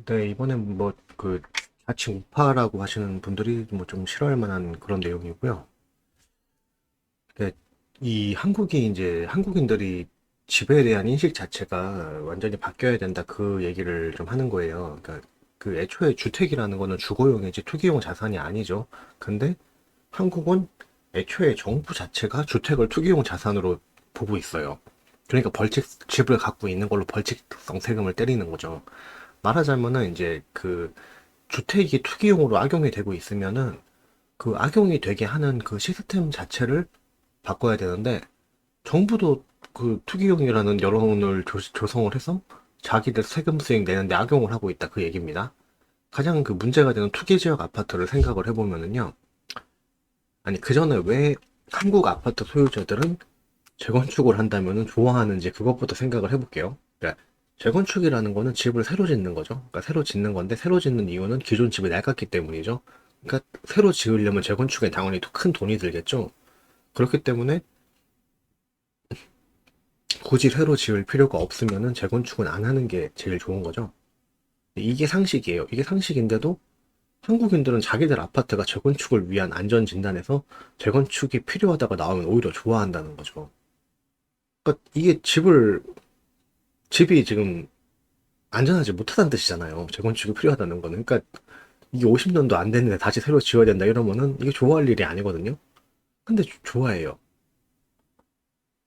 네, 이번엔 뭐, 자치 우파라고 하시는 분들이 뭐 좀 싫어할 만한 그런 내용이고요. 네, 이 한국이 이제 한국인들이 집에 대한 인식 자체가 완전히 바뀌어야 된다 그 얘기를 좀 하는 거예요. 그러니까 그 애초에 주택이라는 거는 주거용이지 투기용 자산이 아니죠. 근데 한국은 애초에 정부 자체가 주택을 투기용 자산으로 보고 있어요. 그러니까 집을 갖고 있는 걸로 벌칙성 세금을 때리는 거죠. 말하자면은 이제 주택이 투기용으로 악용이 되고 있으면은 그 악용이 되게 하는 그 시스템 자체를 바꿔야 되는데 정부도 그 투기용이라는 여론을 조성을 해서 자기들 세금 수익 내는데 악용을 하고 있다 그 얘기입니다. 가장 그 문제가 되는 투기 지역 아파트를 생각을 해보면은요. 아니 그 전에 왜 한국 아파트 소유자들은 재건축을 한다면은 좋아하는지 그것부터 생각을 해볼게요. 그러니까 재건축이라는 거는 집을 새로 짓는 거죠. 그러니까 새로 짓는 건데 새로 짓는 이유는 기존 집이 낡았기 때문이죠. 그러니까 새로 지으려면 재건축에 당연히 큰 돈이 들겠죠. 그렇기 때문에 굳이 새로 지을 필요가 없으면은 재건축은 안 하는 게 제일 좋은 거죠. 이게 상식이에요. 이게 상식인데도 한국인들은 자기들 아파트가 재건축을 위한 안전 진단에서 재건축이 필요하다가 나오면 오히려 좋아한다는 거죠. 그러니까 이게 집이 지금 안전하지 못하다는 뜻이잖아요. 재건축이 필요하다는 거는. 그러니까 이게 50년도 안 됐는데 다시 새로 지어야 된다 이러면은 이게 좋아할 일이 아니거든요. 근데 좋아해요.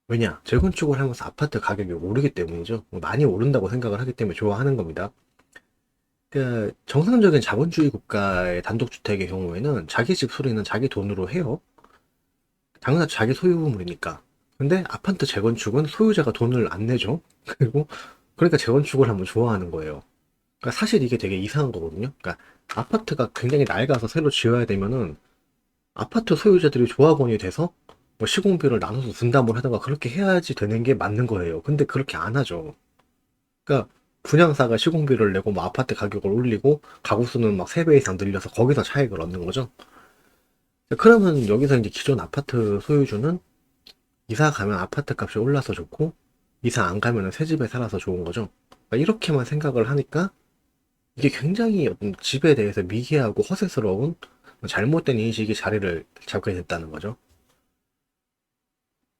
왜냐? 재건축을 하면서 아파트 가격이 오르기 때문이죠. 많이 오른다고 생각을 하기 때문에 좋아하는 겁니다. 정상적인 자본주의 국가의 단독주택의 경우에는 자기 집 수리는 자기 돈으로 해요. 당연하죠. 자기 소유물이니까. 근데 아파트 재건축은 소유자가 돈을 안 내죠. 그리고 그러니까 재건축을 하면 좋아하는 거예요. 그러니까 사실 이게 되게 이상한 거거든요. 그러니까 아파트가 굉장히 낡아서 새로 지어야 되면은 아파트 소유자들이 조합원이 돼서 뭐 시공비를 나눠서 분담을 하다가 그렇게 해야지 되는 게 맞는 거예요. 근데 그렇게 안 하죠. 그러니까 분양사가 시공비를 내고 뭐 아파트 가격을 올리고 가구 수는 막 3배 이상 늘려서 거기서 차익을 얻는 거죠. 그러면 여기서 이제 기존 아파트 소유주는 이사 가면 아파트 값이 올라서 좋고 이사 안 가면 새 집에 살아서 좋은 거죠. 그러니까 이렇게만 생각을 하니까 이게 굉장히 어떤 집에 대해서 미개하고 허세스러운 잘못된 인식이 자리를 잡게 됐다는 거죠.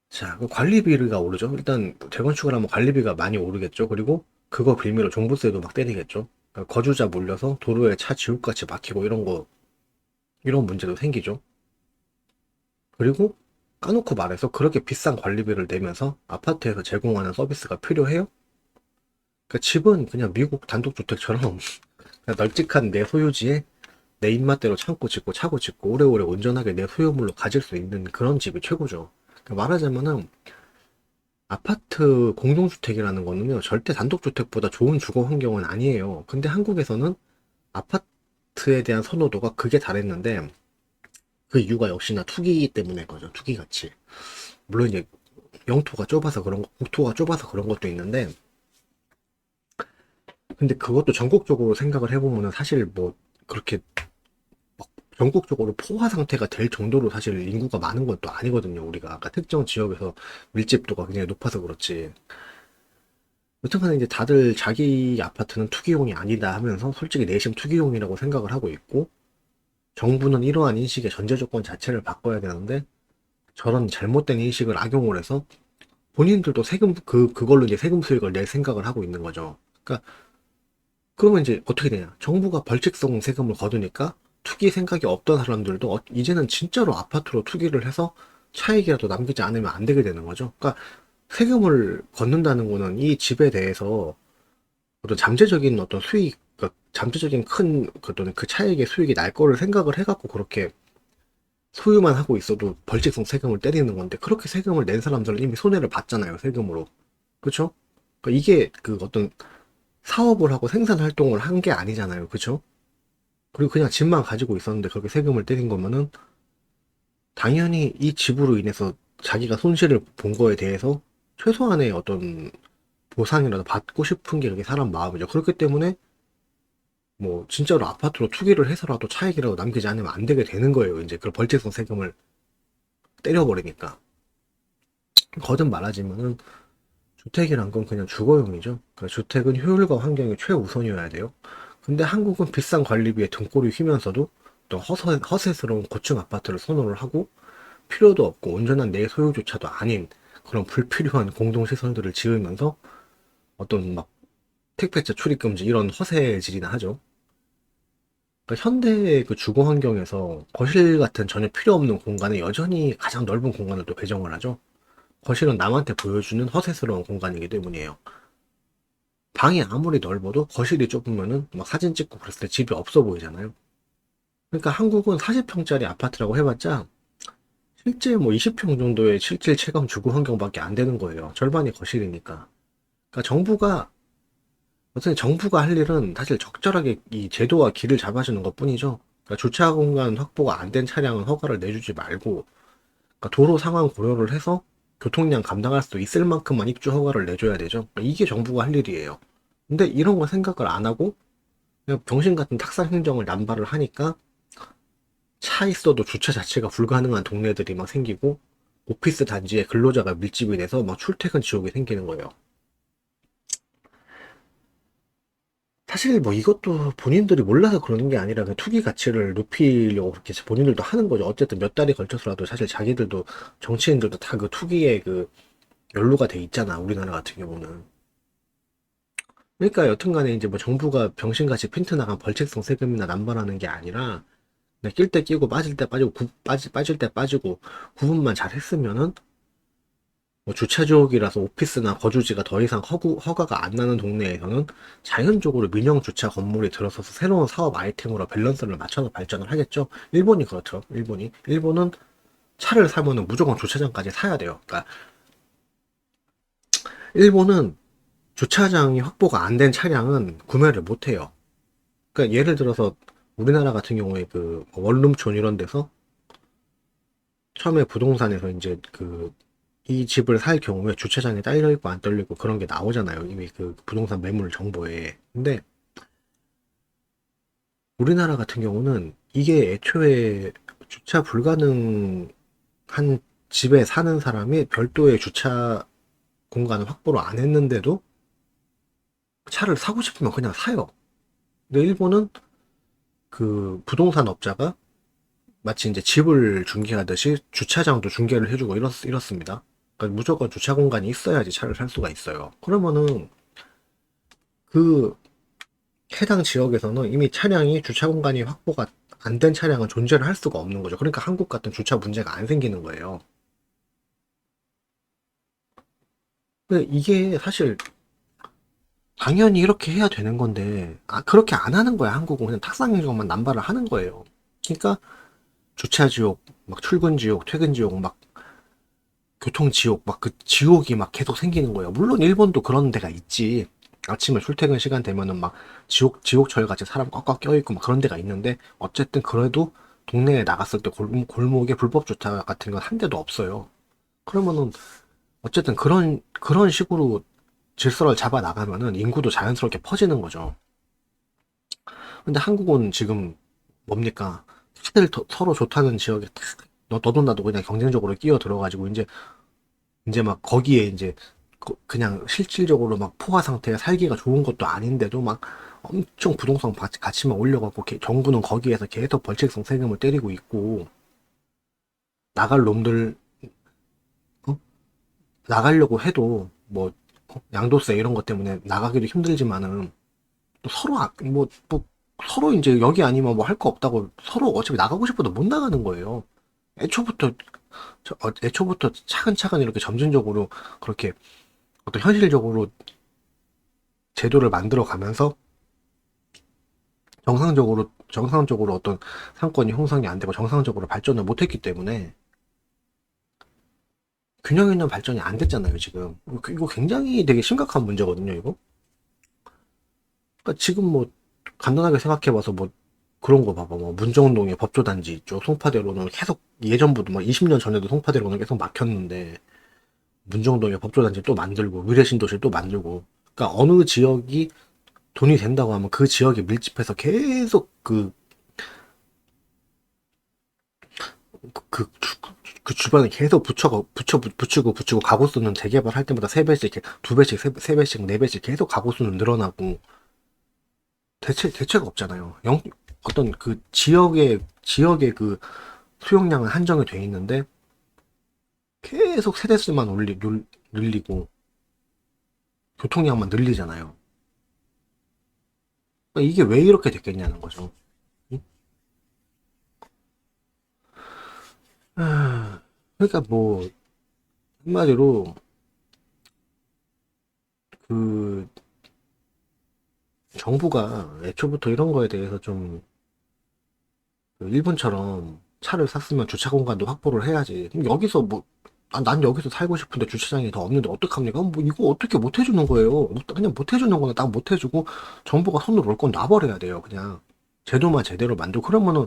자, 그 관리비가 오르죠. 일단 재건축을 하면 관리비가 많이 오르겠죠. 그리고 그거 빌미로 종부세도 막 때리겠죠. 그러니까 거주자 몰려서 도로에 차 지옥같이 막히고 이런 문제도 생기죠. 그리고 까놓고 말해서 그렇게 비싼 관리비를 내면서 아파트에서 제공하는 서비스가 필요해요? 그러니까 집은 그냥 미국 단독주택처럼 그냥 널찍한 내 소유지에 내 입맛대로 창고 짓고 차고 짓고 오래오래 온전하게 내 소유물로 가질 수 있는 그런 집이 최고죠. 그러니까 말하자면은 아파트 공동주택이라는 거는요 절대 단독주택보다 좋은 주거 환경은 아니에요. 근데 한국에서는 아파트에 대한 선호도가 극에 달했는데 그 이유가 역시나 투기 때문에 거죠. 투기 가치. 물론 이제 영토가 좁아서 그런 거, 국토가 좁아서 그런 것도 있는데 근데 그것도 전국적으로 생각을 해보면은 사실 뭐 그렇게 전국적으로 포화 상태가 될 정도로 사실 인구가 많은 것도 아니거든요. 우리가 아까 특정 지역에서 밀집도가 굉장히 높아서 그렇지. 여튼간에 이제 다들 자기 아파트는 투기용이 아니다 하면서 솔직히 내심 투기용이라고 생각을 하고 있고 정부는 이러한 인식의 전제 조건 자체를 바꿔야 되는데 저런 잘못된 인식을 악용을 해서 본인들도 그걸로 이제 세금 수익을 낼 생각을 하고 있는 거죠. 그러니까 그러면 이제 어떻게 되냐? 정부가 벌칙성 세금을 거두니까 투기 생각이 없던 사람들도 이제는 진짜로 아파트로 투기를 해서 차익이라도 남기지 않으면 안 되게 되는 거죠. 그러니까 세금을 걷는다는 거는 이 집에 대해서 어떤 잠재적인 어떤 수익, 그러니까 잠재적인 큰 어떤 그 차익의 수익이 날 거를 생각을 해갖고 그렇게 소유만 하고 있어도 벌칙성 세금을 때리는 건데 그렇게 세금을 낸 사람들은 이미 손해를 봤잖아요, 세금으로. 그렇죠? 그러니까 이게 그 어떤 사업을 하고 생산 활동을 한 게 아니잖아요. 그렇죠? 그리고 그냥 집만 가지고 있었는데 그렇게 세금을 때린 거면은 당연히 이 집으로 인해서 자기가 손실을 본 거에 대해서 최소한의 어떤 보상이라도 받고 싶은 게 그게 사람 마음이죠. 그렇기 때문에 뭐 진짜로 아파트로 투기를 해서라도 차익이라도 남기지 않으면 안 되게 되는 거예요. 이제 그 벌칙성 세금을 때려버리니까. 거듭 말하지만은 주택이란 건 그냥 주거용이죠. 그러니까 주택은 효율과 환경이 최우선이어야 돼요. 근데 한국은 비싼 관리비에 등골이 휘면서도 또 허세스러운 고층 아파트를 선호를 하고 필요도 없고 온전한 내 소유조차도 아닌 그런 불필요한 공동시설들을 지으면서 어떤 막 택배차 출입금지 이런 허세질이나 하죠. 그러니까 현대의 그 주거 환경에서 거실 같은 전혀 필요 없는 공간에 여전히 가장 넓은 공간을 또 배정을 하죠. 거실은 남한테 보여주는 허세스러운 공간이기 때문이에요. 방이 아무리 넓어도 거실이 좁으면은 막 사진 찍고 그랬을 때 집이 없어 보이잖아요. 그러니까 한국은 40평짜리 아파트라고 해봤자 실제 뭐 20평 정도의 실질 체감 주거 환경밖에 안 되는 거예요. 절반이 거실이니까. 그러니까 정부가 할 일은 사실 적절하게 이 제도와 길을 잡아주는 것 뿐이죠. 그러니까 주차 공간 확보가 안 된 차량은 허가를 내주지 말고, 그러니까 도로 상황 고려를 해서 교통량 감당할 수 있을 만큼만 입주 허가를 내줘야 되죠. 그러니까 이게 정부가 할 일이에요. 근데 이런 거 생각을 안 하고 그냥 병신 같은 탁상 행정을 남발을 하니까 차 있어도 주차 자체가 불가능한 동네들이 막 생기고 오피스 단지에 근로자가 밀집이 돼서 막 출퇴근 지옥이 생기는 거예요. 사실 뭐 이것도 본인들이 몰라서 그러는 게 아니라 그 투기 가치를 높이려고 그렇게 본인들도 하는 거죠. 어쨌든 몇 달이 걸쳐서라도 사실 자기들도 정치인들도 다 그 투기에 그 연루가 돼 있잖아. 우리나라 같은 경우는. 그러니까 여튼간에 이제 뭐 정부가 병신같이 핀트 나간 벌칙성 세금이나 남발하는 게 아니라 그냥 낄 때 끼고 빠질 때 빠지고 빠질 때 빠지고 구분만 잘 했으면은 뭐 주차 지역이라서 오피스나 거주지가 더 이상 허가가 안 나는 동네에서는 자연적으로 민영 주차 건물이 들어서서 새로운 사업 아이템으로 밸런스를 맞춰서 발전을 하겠죠. 일본이 그렇더라고. 일본은 차를 사면은 무조건 주차장까지 사야 돼요. 그러니까 일본은 주차장이 확보가 안 된 차량은 구매를 못 해요. 그러니까 예를 들어서 우리나라 같은 경우에 그 원룸촌 이런 데서 처음에 부동산에서 이제 그 이 집을 살 경우에 주차장에 딸려 있고 안 딸려 있고 그런 게 나오잖아요. 이미 그 부동산 매물 정보에. 근데 우리나라 같은 경우는 이게 애초에 주차 불가능한 집에 사는 사람이 별도의 주차 공간을 확보를 안 했는데도 차를 사고 싶으면 그냥 사요. 근데 일본은 그 부동산 업자가 마치 이제 집을 중개하듯이 주차장도 중개를 해주고 이렇습니다. 그러니까 무조건 주차 공간이 있어야지 차를 살 수가 있어요. 그러면은 그 해당 지역에서는 이미 차량이 주차 공간이 확보가 안 된 차량은 존재를 할 수가 없는 거죠. 그러니까 한국 같은 주차 문제가 안 생기는 거예요. 근데 이게 사실 당연히 이렇게 해야 되는 건데 그렇게 안 하는 거야. 한국은 그냥 탁상 행정만 남발을 하는 거예요. 그러니까 주차 지옥, 막 출근 지옥, 퇴근 지옥, 막 교통 지옥, 막 그 지옥이 막 계속 생기는 거예요. 물론 일본도 그런 데가 있지. 아침에 출퇴근 시간 되면은 막 지옥철 같이 사람 꽉꽉 껴있고 막 그런 데가 있는데 어쨌든 그래도 동네에 나갔을 때 골목에 불법 주차 같은 건 한 대도 없어요. 그러면은 어쨌든 그런 식으로 질서를 잡아 나가면은 인구도 자연스럽게 퍼지는 거죠. 근데 한국은 지금 뭡니까? 다들 서로 좋다는 지역에 탁 너도 나도 그냥 경쟁적으로 끼어 들어가지고 이제 막 거기에 이제 그냥 실질적으로 막 포화 상태에 살기가 좋은 것도 아닌데도 막 엄청 부동산 가치만 올려갖고 정부는 거기에서 계속 벌칙성 세금을 때리고 있고 나갈 놈들 어? 나가려고 해도 뭐 양도세 이런 것 때문에 나가기도 힘들지만은 또 서로 뭐 서로 이제 여기 아니면 뭐 할 거 없다고 서로 어차피 나가고 싶어도 못 나가는 거예요. 애초부터 애초부터 차근차근 이렇게 점진적으로 그렇게 어떤 현실적으로 제도를 만들어 가면서 정상적으로 어떤 상권이 형성이 안 되고 정상적으로 발전을 못 했기 때문에 균형 있는 발전이 안 됐잖아요, 지금. 이거 굉장히 되게 심각한 문제거든요, 이거. 그러니까 지금 뭐 간단하게 생각해봐서 뭐 그런 거 봐봐. 뭐 문정동에 법조단지 있죠. 송파대로는 계속 예전부터 막 20년 전에도 송파대로는 계속 막혔는데 문정동에 법조단지 또 만들고 위례신도시 또 만들고 그러니까 어느 지역이 돈이 된다고 하면 그 지역에 밀집해서 계속 그, 그 주변에 계속 붙이고 가구 수는 재개발 할 때마다 세 배씩, 두 배씩, 세 배씩, 네 배씩 계속 가구 수는 늘어나고 대체가 없잖아요. 어떤 그 지역의 그 수용량은 한정이 돼 있는데 계속 세대수만 늘리고 교통량만 늘리잖아요. 그러니까 이게 왜 이렇게 됐겠냐는 거죠. 응? 그러니까 뭐 한마디로 그 정부가 애초부터 이런 거에 대해서 좀그 일본처럼 차를 샀으면 주차 공간도 확보를 해야지. 그럼 여기서 뭐 난 여기서 살고 싶은데 주차장이 더 없는데 어떡합니까? 뭐 이거 어떻게 못 해주는 거예요? 그냥 못 해주는 거는 딱 못 해주고 정부가 손으로 올 건 놔버려야 돼요. 그냥 제도만 제대로 만들고 그러면은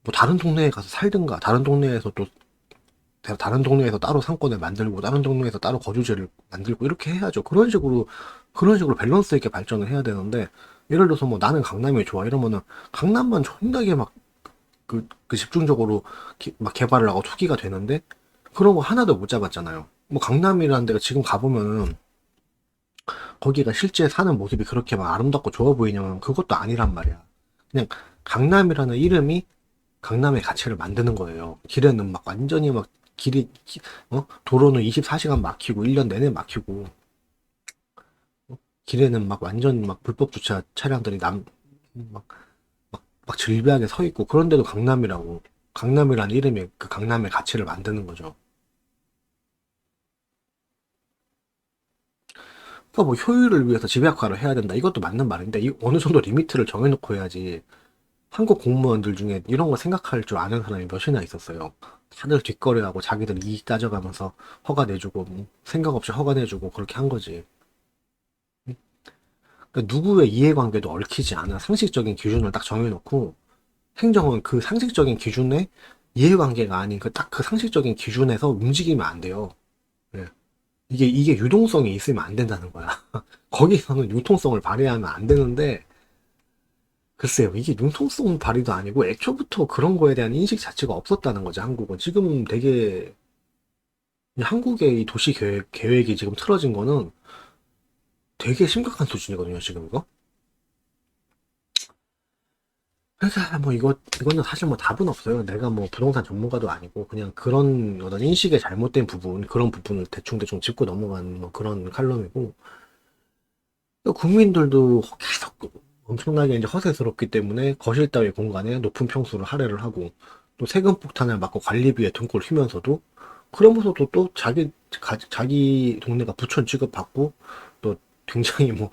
뭐 다른 동네에 가서 살든가 다른 동네에서 따로 상권을 만들고 다른 동네에서 따로 거주지를 만들고 이렇게 해야죠. 그런 식으로 밸런스 있게 발전을 해야 되는데 예를 들어서 뭐 나는 강남이 좋아 이러면은 강남만 존나게 막 그 집중적으로 막 개발을 하고 투기가 되는데 그런 거 하나도 못 잡았잖아요. 뭐 강남이라는 데가 지금 가보면은 거기가 실제 사는 모습이 그렇게 막 아름답고 좋아 보이냐면 그것도 아니란 말이야. 그냥 강남이라는 이름이 강남의 가치를 만드는 거예요. 길에는 막 완전히 막 도로는 24시간 막히고 1년 내내 막히고 길에는 막 완전 막 불법 주차 차량들이 막, 막 질비하게 서 있고 그런데도 강남이라는 이름이 그 강남의 가치를 만드는 거죠. 그러니까 뭐 효율을 위해서 집약화를 해야 된다. 이것도 맞는 말인데 이 어느 정도 리미트를 정해놓고 해야지. 한국 공무원들 중에 이런 거 생각할 줄 아는 사람이 몇이나 있었어요. 다들 뒷거래하고 자기들 이익 따져가면서 허가 내주고 뭐 생각 없이 허가 내주고 그렇게 한 거지. 그러니까 누구의 이해관계도 얽히지 않은 상식적인 기준을 딱 정해놓고 행정은 그 상식적인 기준에 이해관계가 아닌 그 상식적인 기준에서 움직이면 안 돼요. 예. 이게 유동성이 있으면 안 된다는 거야. 거기서는 융통성을 발휘하면 안 되는데 글쎄요, 이게 융통성 발휘도 아니고 애초부터 그런 거에 대한 인식 자체가 없었다는 거죠, 한국은. 지금 되게, 한국의 이 도시 계획이 지금 틀어진 거는 되게 심각한 수준이거든요, 지금 이거. 그래서 뭐 이거는 사실 뭐 답은 없어요. 내가 뭐 부동산 전문가도 아니고 그냥 그런 어떤 인식의 잘못된 그런 부분을 대충대충 짚고 넘어가는 뭐 그런 칼럼이고. 국민들도 계속 엄청나게 이제 허세스럽기 때문에 거실 따위 공간에 높은 평수를 할애를 하고 또 세금 폭탄을 맞고 관리비에 등골 휘면서도 그러면서도 또 자기 동네가 부촌 취급받고 또 굉장히 뭐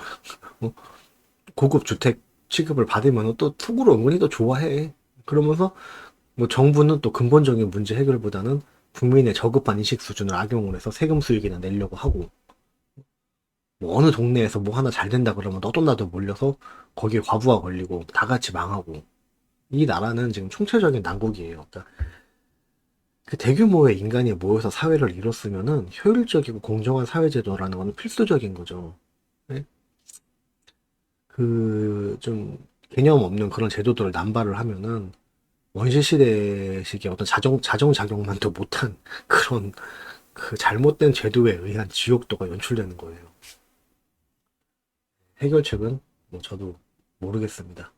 어, 고급 주택 취급을 받으면 또 속으로 은근히 또 좋아해. 그러면서 뭐 정부는 또 근본적인 문제 해결보다는 국민의 저급한 인식 수준을 악용을 해서 세금 수익이나 내려고 하고 뭐 어느 동네에서 뭐 하나 잘 된다 그러면 너도 나도 몰려서 거기에 과부하 걸리고 다 같이 망하고 이 나라는 지금 총체적인 난국이에요. 그러니까 그 대규모의 인간이 모여서 사회를 이뤘으면은 효율적이고 공정한 사회제도라는 건 필수적인 거죠. 네? 그 좀 개념 없는 그런 제도들을 남발을 하면은 원시시대식의 어떤 자정작용만도 못한 그런 그 잘못된 제도에 의한 지옥도가 연출되는 거예요. 해결책은 뭐 저도 모르겠습니다.